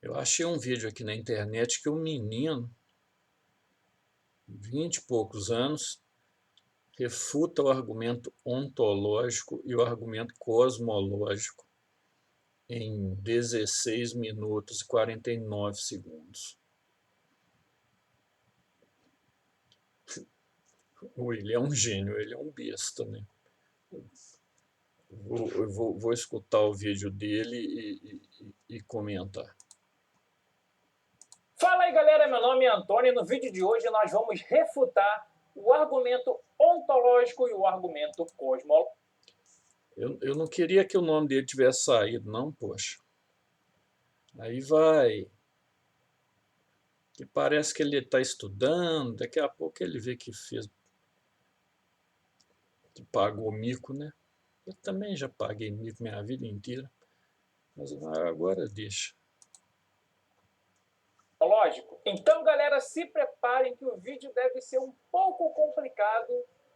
Eu achei um vídeo aqui na internet que um menino, 20 e poucos anos, refuta o argumento ontológico e o argumento cosmológico em 16 minutos e 49 segundos. Ele é um gênio, ele é um besta, né? Eu vou escutar o vídeo dele e comentar. Fala aí galera, meu nome é Antônio e no vídeo de hoje nós vamos refutar o argumento ontológico e o argumento cosmológico. Eu não queria que o nome dele tivesse saído, não, poxa. Aí vai, que parece que ele está estudando, daqui a pouco ele vê que fez, que pagou mico, né? Eu também já paguei mico minha vida inteira, mas agora deixa. Então galera, se preparem que o vídeo deve ser um pouco complicado,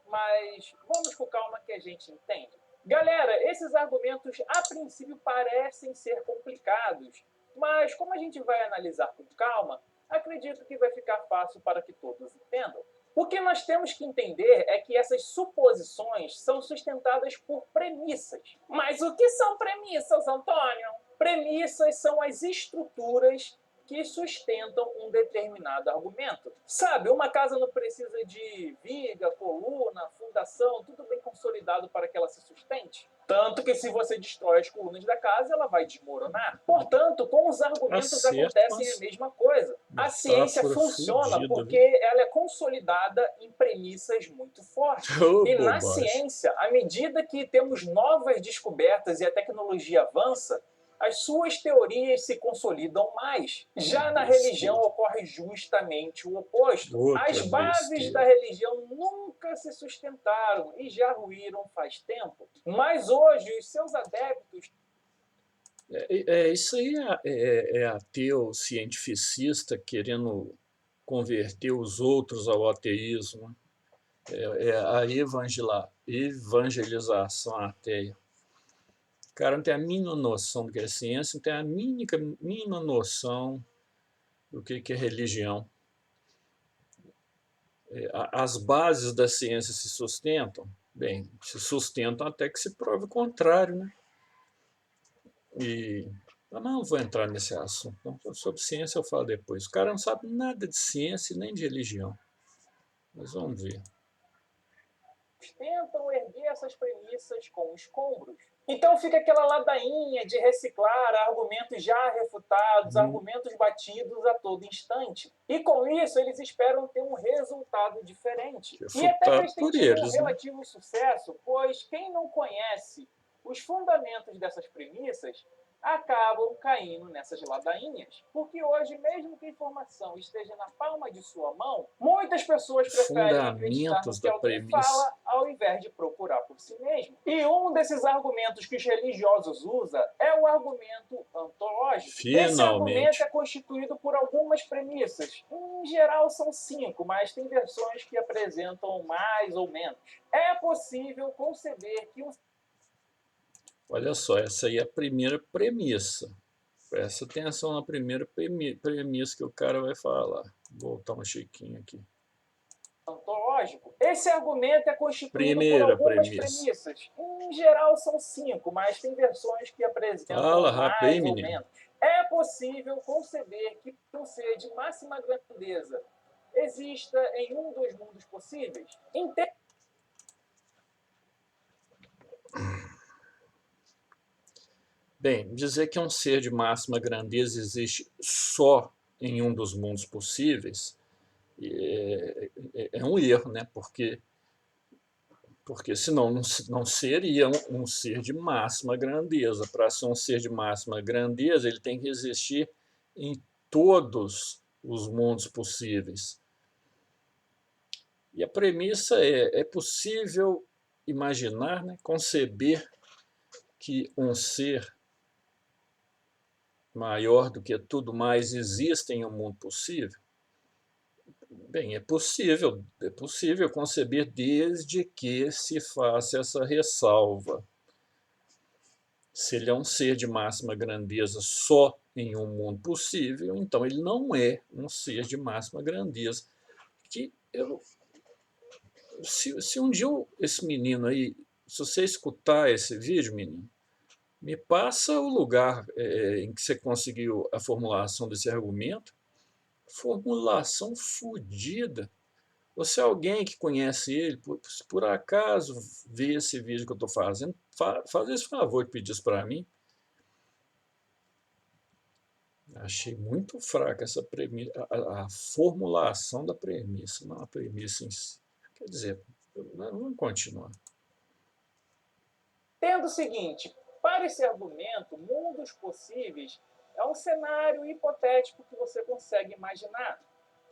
mas vamos com calma que a gente entende. Galera, esses argumentos a princípio parecem ser complicados, mas como a gente vai analisar com calma, acredito que vai ficar fácil para que todos entendam. O que nós temos que entender é que essas suposições são sustentadas por premissas. Mas o que são premissas, Antônio? Premissas são as estruturas que sustentam um determinado argumento. Sabe, uma casa não precisa de viga, coluna, fundação, tudo bem consolidado para que ela se sustente? Tanto que se você destrói as colunas da casa, ela vai desmoronar. Portanto, com os argumentos acontecem a mesma coisa. A ciência funciona porque ela é consolidada em premissas muito fortes. E na ciência, à medida que temos novas descobertas e a tecnologia avança, as suas teorias se consolidam mais. Já na religião ocorre justamente o oposto. As bases da religião nunca se sustentaram e já ruíram faz tempo. Mas hoje os seus adeptos... Isso aí é ateu cientificista querendo converter os outros ao ateísmo. É a evangelização ateia. O cara não tem a mínima noção do que é ciência, não tem a mínima noção do que é religião. As bases da ciência se sustentam? Bem, se sustentam até que se prove o contrário, né? E eu não vou entrar nesse assunto, não. Sobre ciência eu falo depois. O cara não sabe nada de ciência nem de religião. Mas vamos ver. Tentam erguer essas premissas com escombros. Então fica aquela ladainha de reciclar argumentos já refutados, argumentos batidos a todo instante. E com isso eles esperam ter um resultado diferente. E até que eles têm tido um relativo sucesso, pois quem não conhece os fundamentos dessas premissas acabam caindo nessas ladainhas. Porque hoje, mesmo que a informação esteja na palma de sua mão, muitas pessoas preferem acreditar no que alguém fala ao invés de procurar por si mesmo. E um desses argumentos que os religiosos usam é o argumento ontológico. Esse argumento é constituído por algumas premissas. Em geral são 5, mas tem versões que apresentam mais ou menos. É possível conceber que um... Olha só, essa aí é a primeira premissa. Presta atenção na primeira premissa que o cara vai falar. Vou voltar um chiquinho aqui. Ontológico. Esse argumento é constituído por algumas premissas. Em geral são 5, mas tem versões que apresentam mais ou menos. É possível conceber que um ser de máxima grandeza exista em um dos mundos possíveis. Bem, dizer que um ser de máxima grandeza existe só em um dos mundos possíveis é um erro, né? Porque senão não seria um ser de máxima grandeza. Para ser um ser de máxima grandeza, ele tem que existir em todos os mundos possíveis. E a premissa é possível imaginar, né, conceber que um ser maior do que tudo mais existe em um mundo possível? Bem, é possível conceber desde que se faça essa ressalva. Se ele é um ser de máxima grandeza só em um mundo possível, então ele não é um ser de máxima grandeza. Que se um dia esse menino aí, se você escutar esse vídeo, menino, me passa o lugar em que você conseguiu a formulação desse argumento. Formulação fodida. Você é alguém que conhece ele, se por acaso vê esse vídeo que eu estou fazendo, faz esse favor de pedir isso para mim. Achei muito fraca essa premissa, a formulação da premissa, não a premissa em si. Quer dizer, vamos continuar. Tendo o seguinte, para esse argumento, mundos possíveis é um cenário hipotético que você consegue imaginar.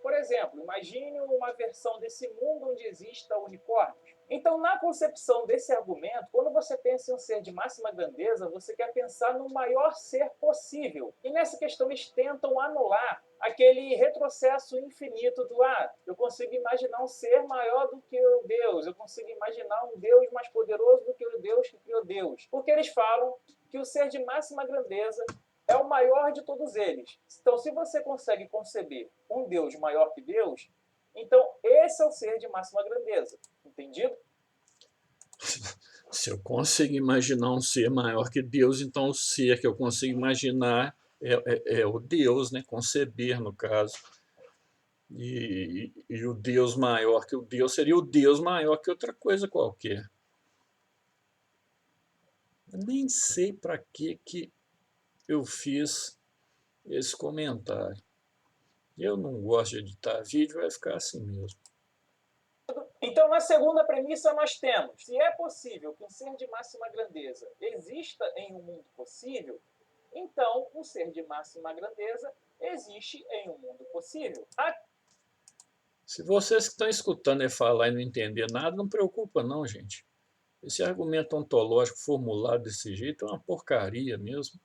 Por exemplo, imagine uma versão desse mundo onde exista unicórnios. Então, na concepção desse argumento, quando você pensa em um ser de máxima grandeza, você quer pensar no maior ser possível. E nessa questão eles tentam anular aquele retrocesso infinito do eu consigo imaginar um ser maior do que o Deus, eu consigo imaginar um Deus mais poderoso do que o Deus que criou Deus. Porque eles falam que o ser de máxima grandeza é o maior de todos eles. Então, se você consegue conceber um Deus maior que Deus, então esse é o ser de máxima grandeza. Entendido? Se eu consigo imaginar um ser maior que Deus, então o ser que eu consigo imaginar é o Deus, né? Conceber, no caso. E o Deus maior que o Deus seria o Deus maior que outra coisa qualquer. Eu nem sei para que eu fiz esse comentário. Eu não gosto de editar vídeo, vai ficar assim mesmo. Então, na segunda premissa, nós temos: se é possível que um ser de máxima grandeza exista em um mundo possível, então um ser de máxima grandeza existe em um mundo possível. Se vocês que estão escutando ele falar e não entender nada, não preocupa não, gente. Esse argumento ontológico formulado desse jeito é uma porcaria mesmo.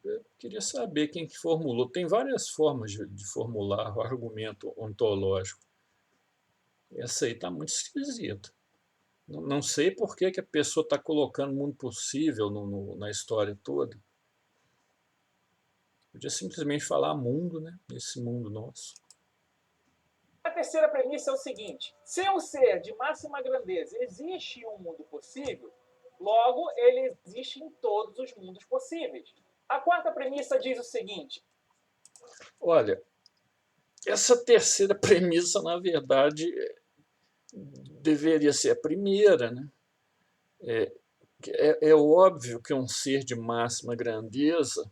Eu queria saber quem que formulou. Tem várias formas de formular o argumento ontológico. Essa aí está muito esquisita. Não sei por que a pessoa está colocando o mundo possível na história toda. Podia simplesmente falar mundo, né? Esse mundo nosso. A terceira premissa é o seguinte: se um ser de máxima grandeza existe em um mundo possível, logo ele existe em todos os mundos possíveis. A quarta premissa diz o seguinte: olha, essa terceira premissa, na verdade, deveria ser a primeira, né? É óbvio que um ser de máxima grandeza,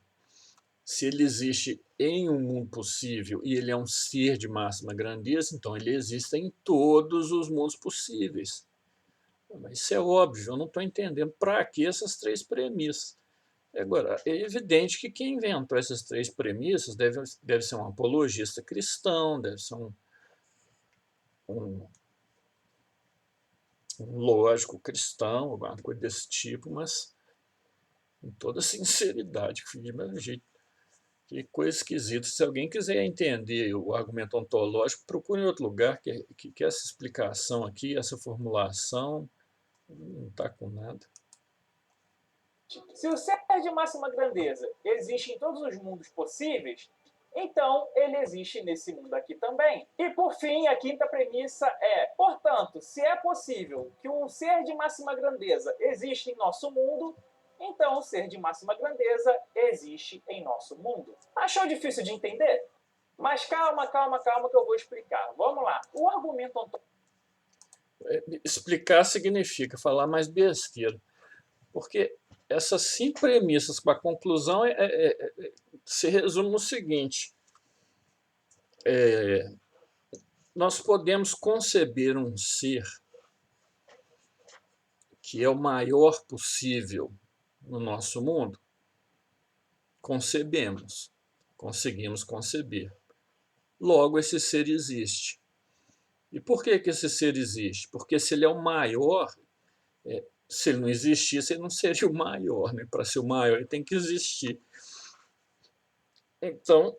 se ele existe em um mundo possível e ele é um ser de máxima grandeza, então ele existe em todos os mundos possíveis. Mas isso é óbvio, eu não estou entendendo para que essas três premissas. Agora, é evidente que quem inventou essas três premissas deve ser um apologista cristão, deve ser um lógico cristão, alguma coisa desse tipo, mas com toda sinceridade, que coisa esquisita. Se alguém quiser entender o argumento ontológico, procure em outro lugar, que essa explicação aqui, essa formulação, não está com nada. se o ser de máxima grandeza existe em todos os mundos possíveis, então ele existe nesse mundo aqui também. E por fim, a quinta premissa é: portanto, se é possível que um ser de máxima grandeza existe em nosso mundo, então o ser de máxima grandeza existe em nosso mundo. Achou difícil de entender? Mas calma que eu vou explicar. Vamos lá. O argumento ontológico. Explicar significa falar mais besteira, porque essas 5 premissas com a conclusão se resume no seguinte: nós podemos conceber um ser que é o maior possível no nosso mundo? Concebemos, conseguimos conceber. Logo, esse ser existe. E por que esse ser existe? Porque se ele é o maior, se ele não existisse, ele não seria o maior. Né? Para ser o maior, ele tem que existir. Então,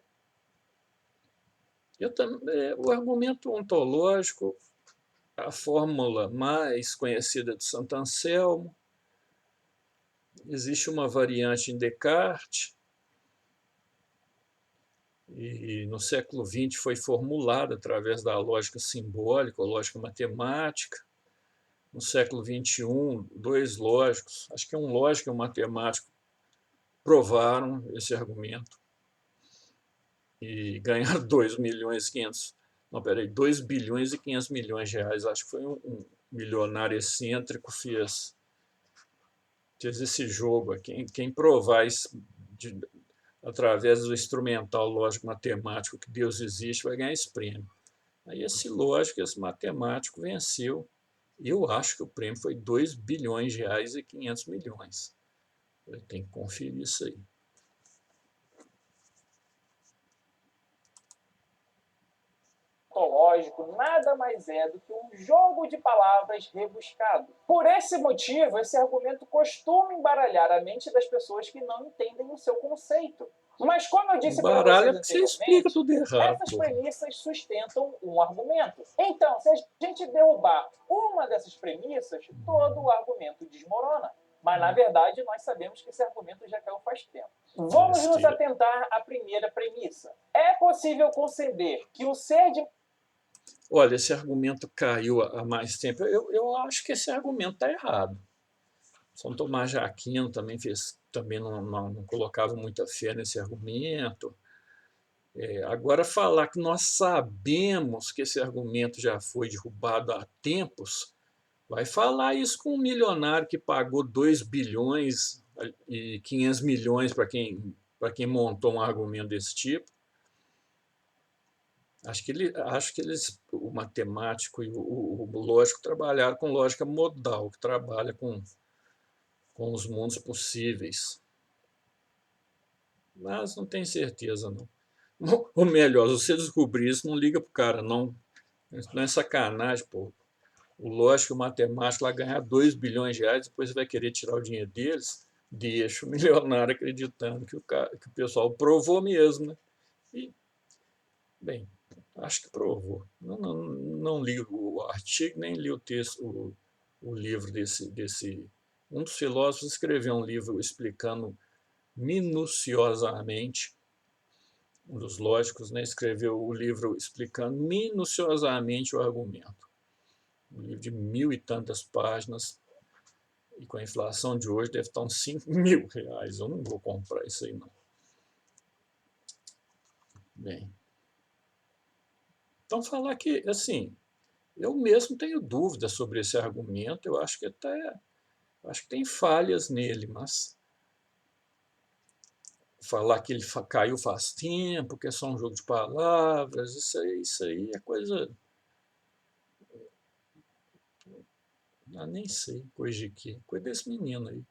o argumento ontológico, a fórmula mais conhecida de Santo Anselmo, existe uma variante em Descartes, e no século XX foi formulada através da lógica simbólica, ou lógica matemática. No século XXI, dois lógicos, acho que um lógico e um matemático, provaram esse argumento e ganharam 2 milhões e 500, não, peraí, 2 bilhões e 500 milhões de reais. Acho que foi um milionário excêntrico fez esse jogo. Quem provar isso através do instrumental lógico matemático que Deus existe vai ganhar esse prêmio. Aí esse lógico, esse matemático venceu. Eu acho que o prêmio foi 2 bilhões de reais e 500 milhões. Eu tenho que conferir isso aí. Ontológico nada mais é do que um jogo de palavras rebuscado. Por esse motivo, esse argumento costuma embaralhar a mente das pessoas que não entendem o seu conceito. Mas como eu disse para vocês Você explica anteriormente, tudo errado. essas premissas sustentam um argumento. Então, se a gente derrubar uma dessas premissas, todo o argumento desmorona. Mas, na verdade, nós sabemos que esse argumento já caiu faz tempo. Vamos nos atentar à primeira premissa. É possível conceber que o ser de... Olha, esse argumento caiu há mais tempo. Eu acho que esse argumento está errado. São Tomás de Aquino também não colocava muita fé nesse argumento. Agora, falar que nós sabemos que esse argumento já foi derrubado há tempos, vai falar isso com um milionário que pagou 2 bilhões e 500 milhões para quem montou um argumento desse tipo. Acho que o matemático e o lógico trabalharam com lógica modal, que trabalha com os mundos possíveis. Mas não tenho certeza, não. Ou melhor, se você descobrir isso, não liga para o cara, não. Não é sacanagem, pô. O lógico e o matemático lá ganhar 2 bilhões de reais, depois você vai querer tirar o dinheiro deles, deixa o milionário acreditando que o pessoal provou mesmo, né? E, bem, acho que provou. Não li o artigo, nem li o texto, o livro desse. Um dos filósofos escreveu um livro explicando minuciosamente, um dos lógicos, né, escreveu o livro explicando minuciosamente o argumento. Um livro de 1000 e tantas páginas, e com a inflação de hoje deve estar uns 5 mil reais. Eu não vou comprar isso aí, não. Bem, então falar que, assim, eu mesmo tenho dúvidas sobre esse argumento, eu acho que tem falhas nele, mas falar que ele caiu faz tempo, que é só um jogo de palavras, isso aí é coisa... nem sei, coisa de quê? Coisa desse menino aí.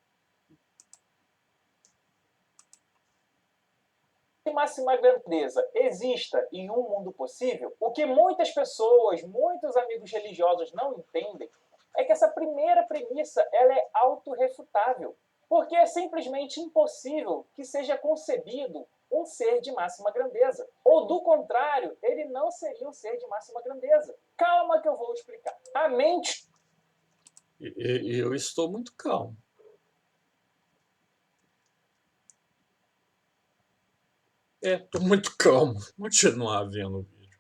máxima grandeza exista em um mundo possível, o que muitas pessoas, muitos amigos religiosos não entendem é que essa primeira premissa ela é autorrefutável, porque é simplesmente impossível que seja concebido um ser de máxima grandeza. Ou, do contrário, ele não seria um ser de máxima grandeza. Calma que eu vou explicar. A mente... Eu estou muito calmo. Estou muito calmo. Continuar vendo o vídeo.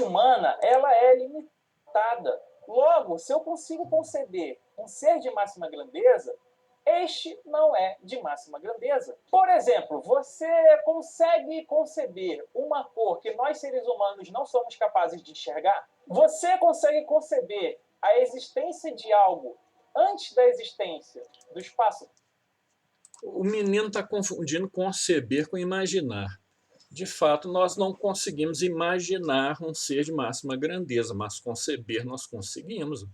Humana, ela é limitada. Logo, se eu consigo conceber um ser de máxima grandeza, este não é de máxima grandeza. Por exemplo, você consegue conceber uma cor que nós seres humanos não somos capazes de enxergar? Você consegue conceber a existência de algo antes da existência do espaço? O menino está confundindo conceber com imaginar. De fato, nós não conseguimos imaginar um ser de máxima grandeza, mas conceber nós conseguimos.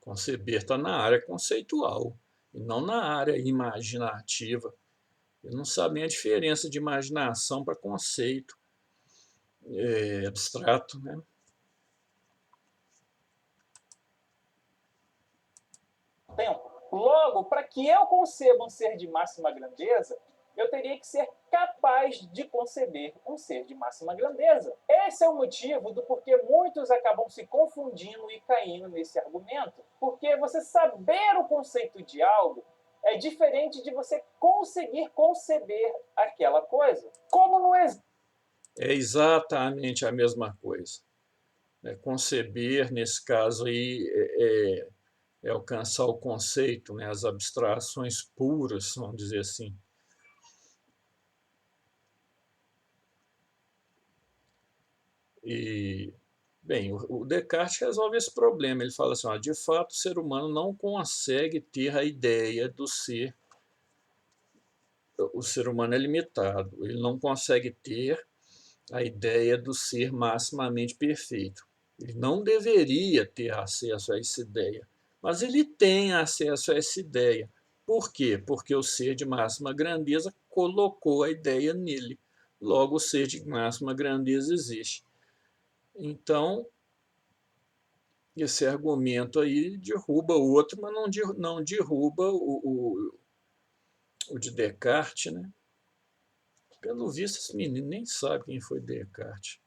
Conceber está na área conceitual, e não na área imaginativa. Eles não sabem a diferença de imaginação para conceito abstrato, né? Tempo. Logo, para que eu conceba um ser de máxima grandeza, eu teria que ser capaz de conceber um ser de máxima grandeza. Esse é o motivo do porquê muitos acabam se confundindo e caindo nesse argumento. Porque você saber o conceito de algo é diferente de você conseguir conceber aquela coisa. Como no exemplo. É exatamente a mesma coisa. Conceber, nesse caso aí, é alcançar o conceito, né, as abstrações puras, vamos dizer assim. E, bem, o Descartes resolve esse problema. Ele fala assim, ó, de fato, o ser humano não consegue ter a ideia do ser. O ser humano é limitado. Ele não consegue ter a ideia do ser maximamente perfeito. Ele não deveria ter acesso a essa ideia, mas ele tem acesso a essa ideia. Por quê? Porque o ser de máxima grandeza colocou a ideia nele. Logo, o ser de máxima grandeza existe. Então, esse argumento aí derruba o outro, mas não derruba o de Descartes, né? Pelo visto, esse menino nem sabe quem foi Descartes.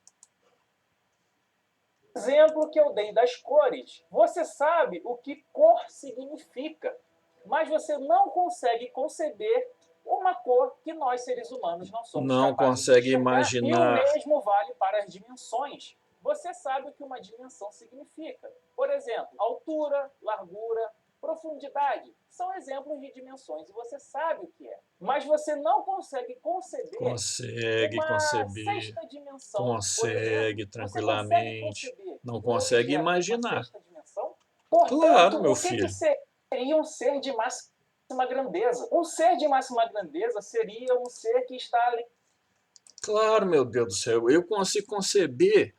Exemplo que eu dei das cores. Você sabe o que cor significa, mas você não consegue conceber uma cor que nós, seres humanos, não somos Não capazes de consegue enxergar. imaginar. E o mesmo vale para as dimensões. Você sabe o que uma dimensão significa. Por exemplo, altura, largura, profundidade. São exemplos de dimensões e você sabe o que é. Mas você não consegue conceber Consegue uma conceber, sexta dimensão, consegue tranquilamente, não consegue imaginar. Sexta dimensão? Portanto, Claro, meu o que filho. seria um ser de máxima grandeza? Um ser de máxima grandeza seria um ser que está ali. Claro, meu Deus do céu, eu consigo conceber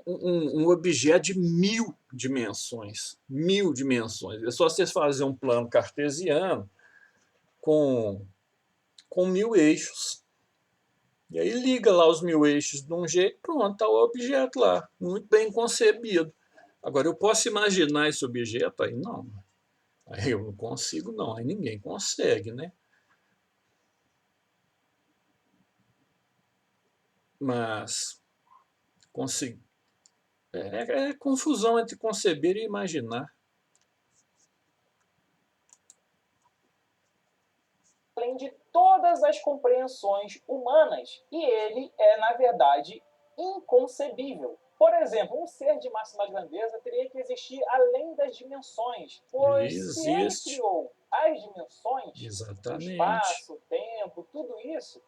um objeto de 1000 dimensões. 1000 dimensões. É só vocês fazerem um plano cartesiano com 1000 eixos. E aí liga lá os 1000 eixos de um jeito, pronto, está o objeto lá, muito bem concebido. Agora, eu posso imaginar esse objeto? Aí não. Aí eu não consigo, não. Aí ninguém consegue, né? Mas é confusão entre conceber e imaginar. Além de todas as compreensões humanas, e ele é, na verdade, inconcebível. Por exemplo, um ser de máxima grandeza teria que existir além das dimensões, pois se ele Existe. criou as dimensões, o Exatamente. espaço, o tempo, tudo isso,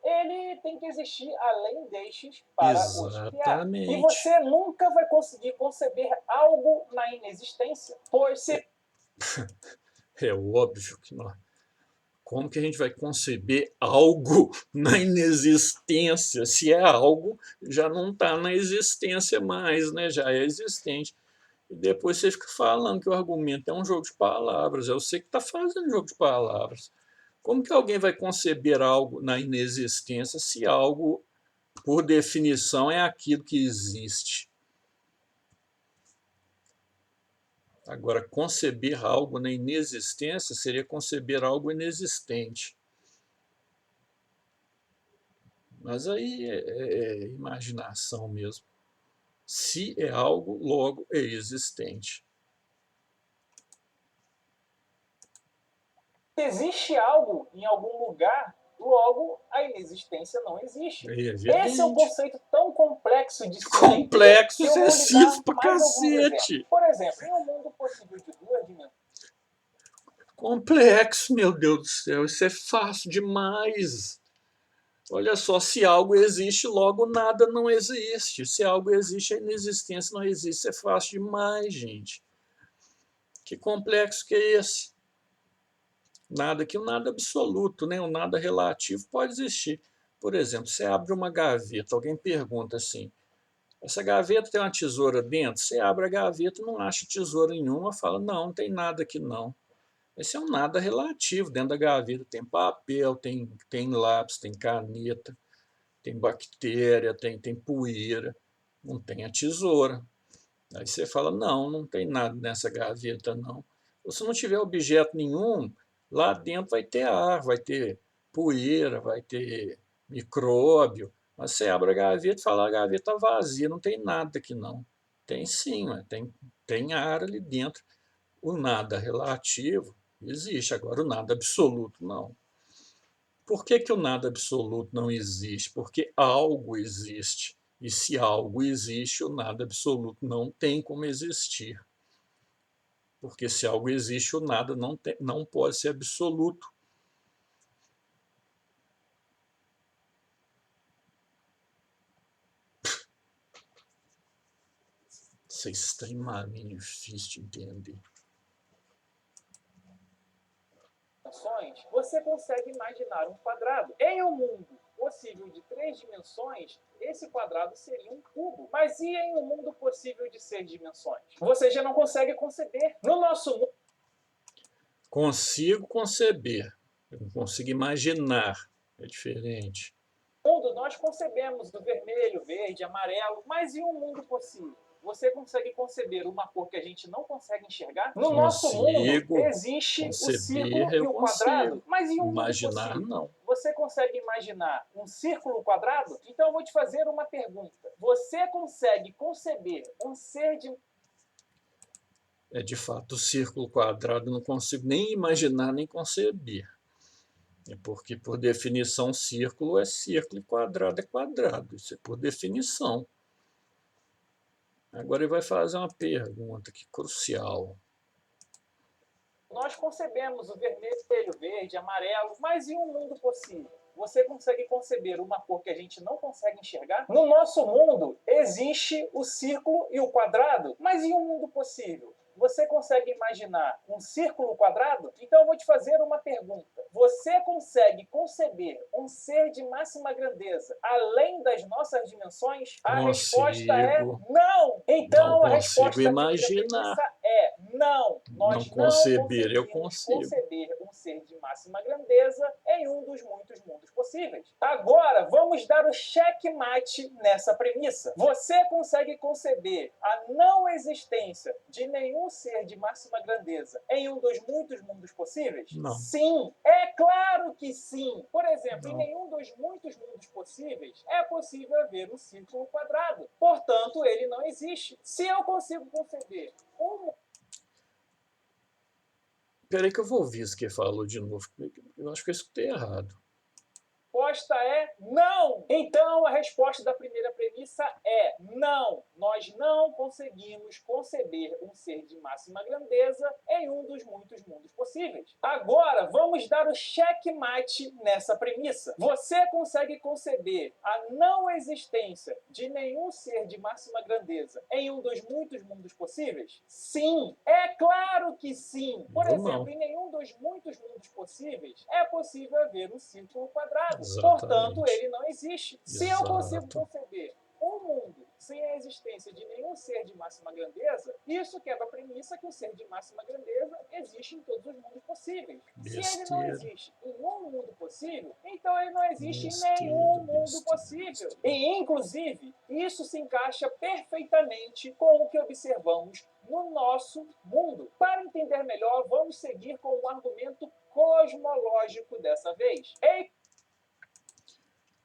ele tem que existir além destes para os criar. E Exatamente. você nunca vai conseguir conceber algo na inexistência, pois se... É óbvio que nós. Como que a gente vai conceber algo na inexistência? Se é algo, já não está na existência mais, né? Já é existente. E depois você fica falando que o argumento é um jogo de palavras. É você que está fazendo jogo de palavras. Como que alguém vai conceber algo na inexistência se algo, por definição, é aquilo que existe? Agora, conceber algo na inexistência seria conceber algo inexistente. Mas aí é imaginação mesmo. Se é algo, logo é existente. existe algo em algum lugar, logo a inexistência não existe. É Esse é um evidente. conceito tão complexo de se Complexo, entender que eu vou lhe dar excessivo pra mais alguns exemplos. cacete. Por exemplo, em um mundo possível de duas dimensões, Complexo, meu Deus do céu. Isso é fácil demais. Olha só, se algo existe, logo nada não existe. Se algo existe, a inexistência não existe. Isso é fácil demais, gente. Que complexo que é esse? Nada que o nada absoluto, né? O nada relativo pode existir. Por exemplo, você abre uma gaveta, alguém pergunta assim, essa gaveta tem uma tesoura dentro? Você abre a gaveta e não acha tesoura nenhuma, fala, não, não tem nada aqui não. Esse é um nada relativo. Dentro da gaveta tem papel, tem lápis, tem caneta, tem bactéria, tem poeira, não tem a tesoura. Aí você fala, não, não tem nada nessa gaveta não. Se não tiver objeto nenhum, lá dentro vai ter ar, vai ter poeira, vai ter micróbio. Mas você abre a gaveta e fala, a gaveta está vazia, não tem nada aqui não. Tem sim, tem ar ali dentro. O nada relativo, existe. Agora, o nada absoluto, não. Por que que o nada absoluto não existe? Porque algo existe. E se algo existe, o nada absoluto não tem como existir. Porque se algo existe, o nada não pode ser absoluto. Isso é extremamente difícil de entender. Você consegue imaginar um quadrado. Em um mundo possível de 3 dimensões, esse quadrado seria um cubo. Mas e em um mundo possível de 6 dimensões? Você já não consegue conceber. No nosso mundo... Consigo conceber, eu não consigo imaginar, é diferente. Nós concebemos o vermelho, verde, amarelo, mas em um mundo possível? Você consegue conceber uma cor que a gente não consegue enxergar? No nosso mundo existe o círculo e o quadrado, mas em um mundo possível? Não. Você consegue imaginar um círculo quadrado? Então eu vou te fazer uma pergunta. Você consegue conceber um ser de... É de fato o círculo quadrado, não consigo nem imaginar nem conceber. É porque, por definição, círculo é círculo e quadrado é quadrado. Isso é por definição. Agora ele vai fazer uma pergunta que crucial. Nós concebemos o vermelho, verde, amarelo, mas em um mundo possível? Você consegue conceber uma cor que a gente não consegue enxergar? No nosso mundo existe o círculo e o quadrado, mas em um mundo possível? Você consegue imaginar um círculo quadrado? Então eu vou te fazer uma pergunta. Você consegue conceber um ser de máxima grandeza além das nossas dimensões? A resposta é não! Então a resposta da primeira premissa é não. Nós não conseguimos conceber um ser de máxima grandeza em um dos muitos mundos possíveis. Agora, vamos dar o checkmate nessa premissa. Você consegue conceber a não existência de nenhum ser de máxima grandeza em um dos muitos mundos possíveis? Não. Sim, é claro que sim. Por exemplo, em nenhum dos muitos mundos possíveis é possível haver um círculo quadrado. Portanto, ele não existe. Se eu consigo conceber um... Peraí que eu vou ouvir isso que ele falou de novo. Eu acho que eu escutei errado. A resposta é não! Então, a resposta da primeira premissa é não. Nós não conseguimos conceber um ser de máxima grandeza em um dos muitos mundos possíveis. Agora, vamos dar o checkmate nessa premissa. Você consegue conceber a não existência de nenhum ser de máxima grandeza em um dos muitos mundos possíveis? Sim, é claro que sim. Por exemplo, em nenhum dos muitos mundos possíveis é possível haver um círculo quadrado. Portanto, ele não existe. Se eu consigo conceber um mundo sem a existência de nenhum ser de máxima grandeza, isso quebra a premissa que o ser de máxima grandeza existe em todos os mundos possíveis. Se ele não existe em um mundo possível, então ele não existe em nenhum mundo possível. E, inclusive, isso se encaixa perfeitamente com o que observamos no nosso mundo. Para entender melhor, vamos seguir com o argumento cosmológico dessa vez.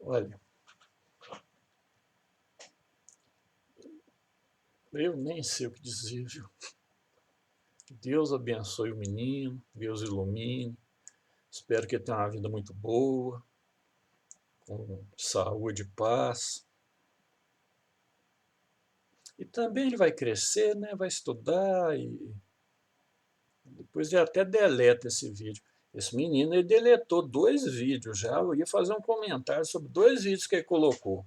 Olha, eu nem sei o que dizer, viu? Deus abençoe o menino, Deus ilumine. Espero que ele tenha uma vida muito boa, com saúde e paz. E também ele vai crescer, né? Vai estudar e depois ele até deleta esse vídeo. Esse menino, ele deletou 2 vídeos já. Eu ia fazer um comentário sobre 2 vídeos que ele colocou.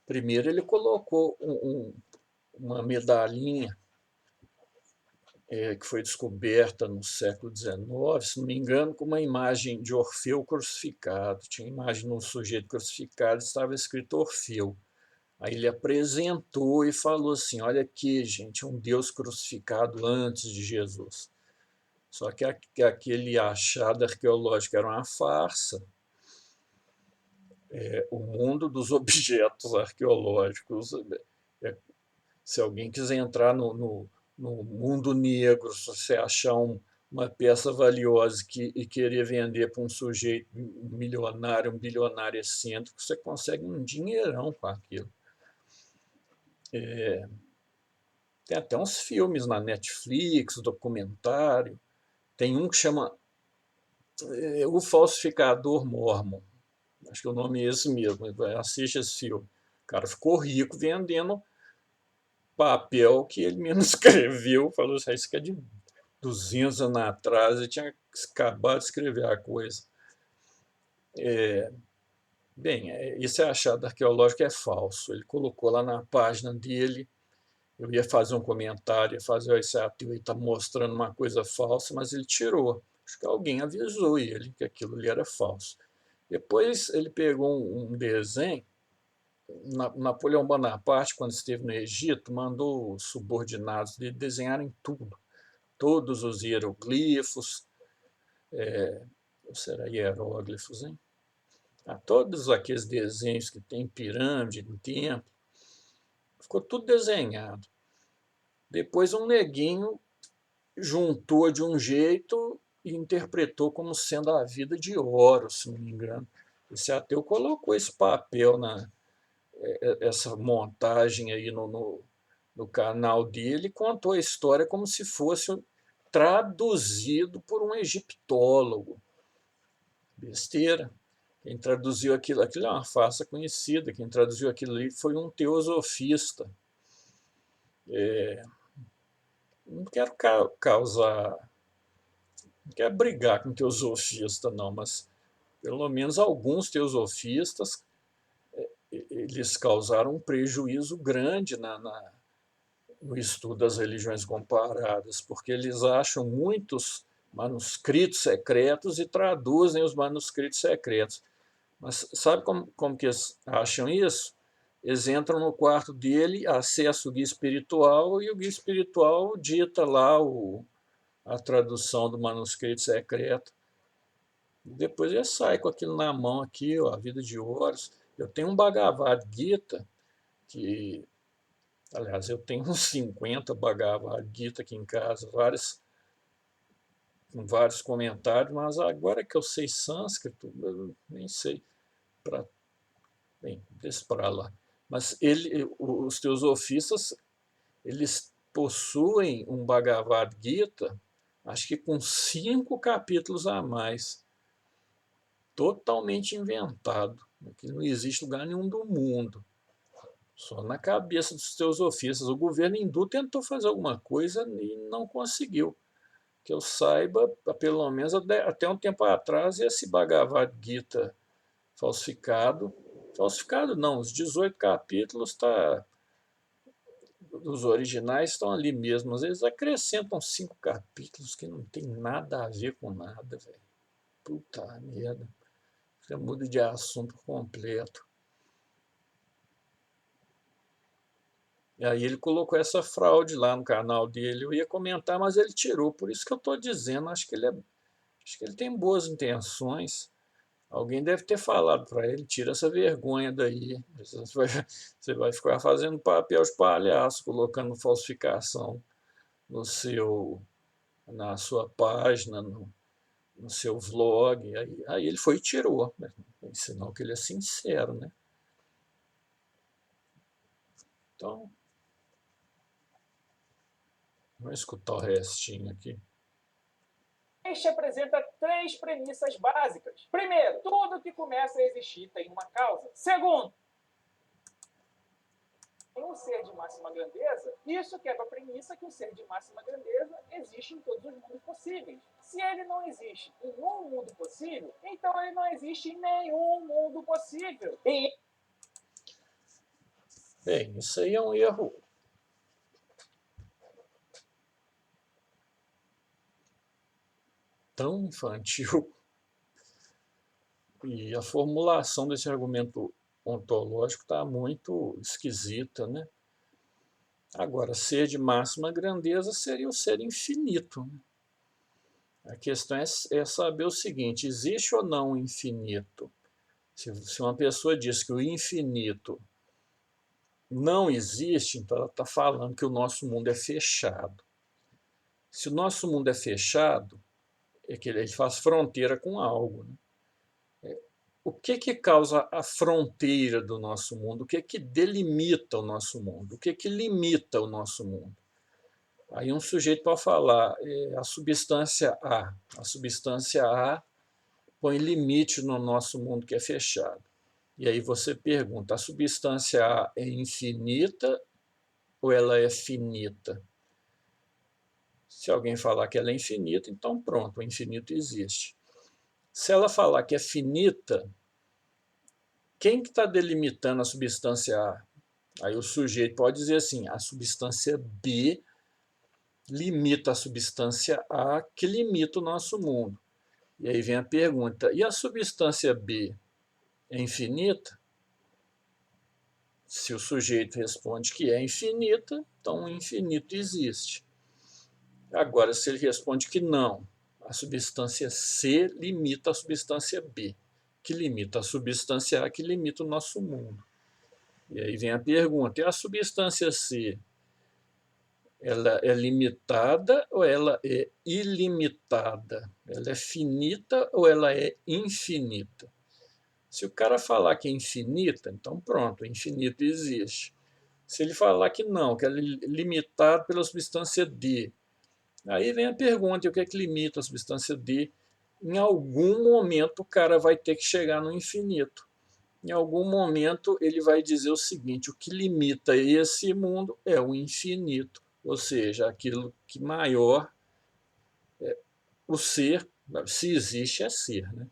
Primeiro, ele colocou uma medalhinha que foi descoberta no século XIX, se não me engano, com uma imagem de Orfeu crucificado. Tinha imagem de um sujeito crucificado, estava escrito Orfeu. Aí ele apresentou e falou assim, olha aqui, gente, um Deus crucificado antes de Jesus. Só que aquele achado arqueológico era uma farsa. O mundo dos objetos arqueológicos, se alguém quiser entrar no mundo negro, se você achar uma peça valiosa e querer vender para um sujeito milionário, um bilionário excêntrico, você consegue um dinheirão com aquilo. Tem até uns filmes na Netflix, documentário. Tem um que chama O Falsificador Mórmon, acho que o nome é esse mesmo, assiste esse filme. O cara ficou rico vendendo papel que ele mesmo escreveu, falou assim, isso aqui é de 200 anos atrás, ele tinha acabado de escrever a coisa. Bem, esse achado arqueológico é falso. Ele colocou lá na página dele, eu ia fazer um comentário, ia fazer, esse ateu está mostrando uma coisa falsa, mas ele tirou. Acho que alguém avisou ele que aquilo ali era falso. Depois ele pegou um desenho, Napoleão Bonaparte, quando esteve no Egito, mandou os subordinados dele desenharem tudo, todos os hieroglifos, ou será hieróglifos, hein? Todos aqueles desenhos que tem pirâmide, templo, ficou tudo desenhado. Depois um neguinho juntou de um jeito e interpretou como sendo a vida de Horus, se não me engano. Esse ateu colocou esse papel, essa montagem aí no canal dele, e contou a história como se fosse traduzido por um egiptólogo. Besteira. Quem traduziu aquilo é uma farsa conhecida, quem traduziu aquilo ali foi um teosofista. Não quero causar, não quero brigar com teosofista, não, mas pelo menos alguns teosofistas eles causaram um prejuízo grande no estudo das religiões comparadas, porque eles acham muitos manuscritos secretos e traduzem os manuscritos secretos. Mas sabe como que eles acham isso? Eles entram no quarto dele, acessam o guia espiritual e o guia espiritual dita lá a tradução do manuscrito secreto. Depois ele sai com aquilo na mão aqui, ó, a vida de Horus. Eu tenho um Bhagavad Gita, que, aliás, eu tenho uns 50 Bhagavad Gita aqui em casa, com vários comentários, mas agora que eu sei sânscrito, eu nem sei. Bem, deixa para lá. Mas os teosofistas, eles possuem um Bhagavad Gita, acho que com 5 capítulos a mais, totalmente inventado, que não existe lugar nenhum do mundo, só na cabeça dos teosofistas. O governo hindu tentou fazer alguma coisa e não conseguiu. Que eu saiba, pelo menos até um tempo atrás, esse Bhagavad Gita falsificado não, os 18 capítulos os originais estão ali mesmo, às vezes acrescentam 5 capítulos que não tem nada a ver com nada, velho. Puta merda. Você muda de assunto completo. E aí ele colocou essa fraude lá no canal dele. Eu ia comentar, mas ele tirou. Por isso que eu estou dizendo, acho que ele tem boas intenções. Alguém deve ter falado para ele, tira essa vergonha daí. Você vai ficar fazendo papel de palhaço, colocando falsificação na sua página, no seu vlog. Aí ele foi e tirou. Sinal que ele é sincero, né? Então, vamos escutar o restinho aqui. Este apresenta 3 premissas básicas. Primeiro, tudo que começa a existir tem uma causa. Segundo, um ser de máxima grandeza, isso quebra a premissa que o ser de máxima grandeza existe em todos os mundos possíveis. Se ele não existe em um mundo possível, então ele não existe em nenhum mundo possível. Bem, isso aí é um erro tão infantil. E a formulação desse argumento ontológico está muito esquisita, né? Agora, ser de máxima grandeza seria o ser infinito. Né? A questão é saber o seguinte: existe ou não o infinito? Se uma pessoa diz que o infinito não existe, então ela está falando que o nosso mundo é fechado. Se o nosso mundo é fechado, é que ele faz fronteira com algo. Né? O que causa a fronteira do nosso mundo? O que delimita o nosso mundo? O que limita o nosso mundo? Aí um sujeito pode falar, a substância A. A substância A põe limite no nosso mundo que é fechado. E aí você pergunta, a substância A é infinita ou ela é finita? Se alguém falar que ela é infinita, então pronto, o infinito existe. Se ela falar que é finita, quem que está delimitando a substância A? Aí o sujeito pode dizer assim, a substância B limita a substância A, que limita o nosso mundo. E aí vem a pergunta, e a substância B é infinita? Se o sujeito responde que é infinita, então o infinito existe. Agora, se ele responde que não, a substância C limita a substância B, que limita a substância A, que limita o nosso mundo. E aí vem a pergunta, e a substância C, ela é limitada ou ela é ilimitada? Ela é finita ou ela é infinita? Se o cara falar que é infinita, então pronto, o infinito existe. Se ele falar que não, que é limitado pela substância D, aí vem a pergunta, e o que é que limita a substância D? Em algum momento o cara vai ter que chegar no infinito. Em algum momento ele vai dizer o seguinte, o que limita esse mundo é o infinito, ou seja, aquilo que maior, o ser, se existe é ser, né?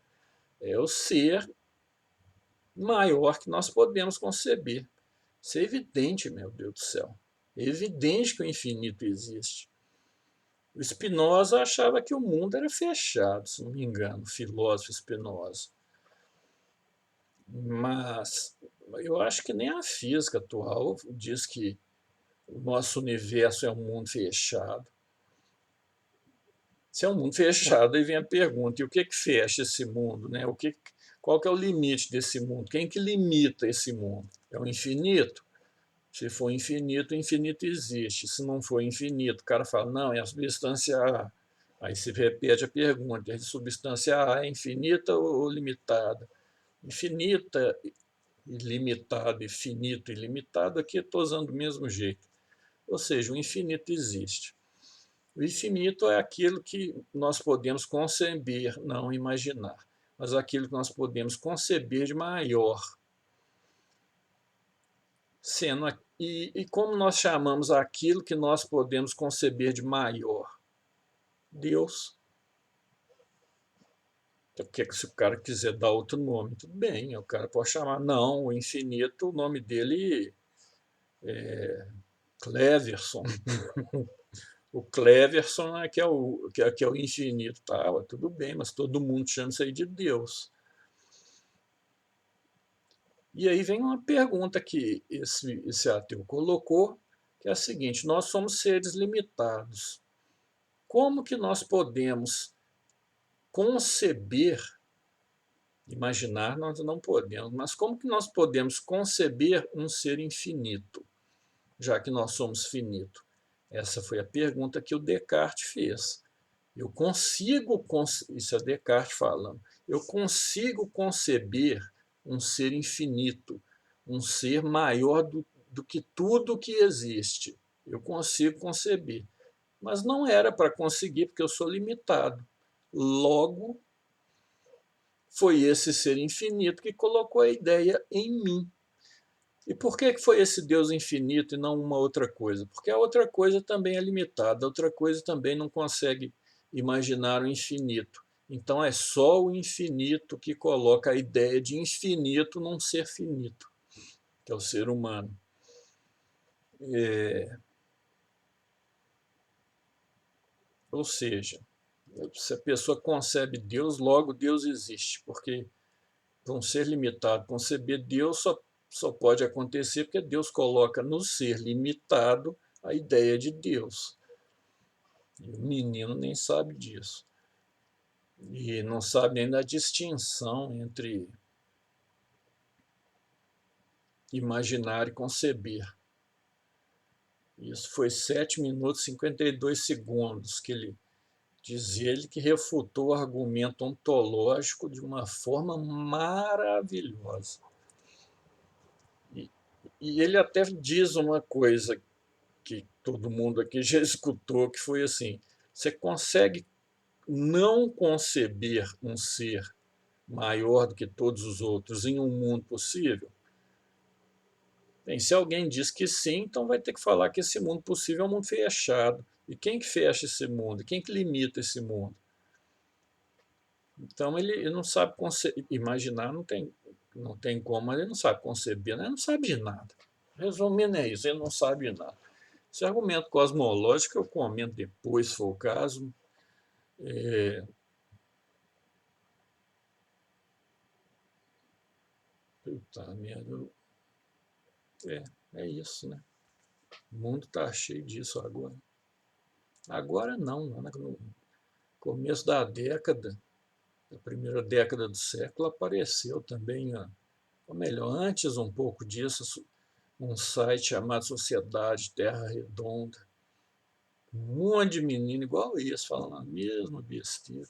É o ser maior que nós podemos conceber. Isso é evidente, meu Deus do céu. É evidente que o infinito existe. O Spinoza achava que o mundo era fechado, se não me engano, o filósofo Spinoza. Mas eu acho que nem a física atual diz que o nosso universo é um mundo fechado. Se é um mundo fechado, aí vem a pergunta, e o que fecha esse mundo? Né? Qual que é o limite desse mundo? Quem que limita esse mundo? É o infinito? Se for infinito, o infinito existe. Se não for infinito, o cara fala, não, é a substância A. Aí se repete a pergunta, a substância A é infinita ou limitada? Infinita, ilimitada, e finito, ilimitado, aqui eu estou usando do mesmo jeito. Ou seja, o infinito existe. O infinito é aquilo que nós podemos conceber, não imaginar, mas aquilo que nós podemos conceber de maior. E como nós chamamos aquilo que nós podemos conceber de maior? Deus. Porque se o cara quiser dar outro nome, tudo bem, o cara pode chamar. Não, o infinito, o nome dele é Cleverson. O Cleverson é que é o infinito. Tá, tudo bem, mas todo mundo chama isso aí de Deus. E aí vem uma pergunta que esse ateu colocou, que é a seguinte, nós somos seres limitados. Como que nós podemos conceber, imaginar nós não podemos, mas como que nós podemos conceber um ser infinito, já que nós somos finito? Essa foi a pergunta que o Descartes fez. Eu consigo, isso é Descartes falando, eu consigo conceber um ser infinito, um ser maior do que tudo que existe. Eu consigo conceber. Mas não era para conseguir, porque eu sou limitado. Logo, foi esse ser infinito que colocou a ideia em mim. E por que foi esse Deus infinito e não uma outra coisa? Porque a outra coisa também é limitada, a outra coisa também não consegue imaginar o infinito. Então é só o infinito que coloca a ideia de infinito num ser finito, que é o ser humano. Ou seja, se a pessoa concebe Deus, logo Deus existe, porque para um ser limitado conceber Deus só pode acontecer porque Deus coloca no ser limitado a ideia de Deus. E o menino nem sabe disso. E não sabe nem da distinção entre imaginar e conceber. Isso foi 7 minutos e 52 segundos que ele dizia, ele que refutou o argumento ontológico de uma forma maravilhosa. E ele até diz uma coisa que todo mundo aqui já escutou, que foi assim, você consegue não conceber um ser maior do que todos os outros em um mundo possível? Bem, se alguém diz que sim, então vai ter que falar que esse mundo possível é um mundo fechado. E quem que fecha esse mundo? Quem que limita esse mundo? Então ele não sabe imaginar, não tem como, ele não sabe conceber, né? Ele não sabe de nada. Resumindo, é isso, ele não sabe de nada. Esse argumento cosmológico eu comento depois, se for o caso. Puta merda. É isso, né? O mundo está cheio disso agora. Agora não, no começo da década, da primeira década do século, apareceu também, ou melhor, antes um pouco disso, um site chamado Sociedade Terra Redonda. Um monte de menino igual esse, falando a mesma besteira.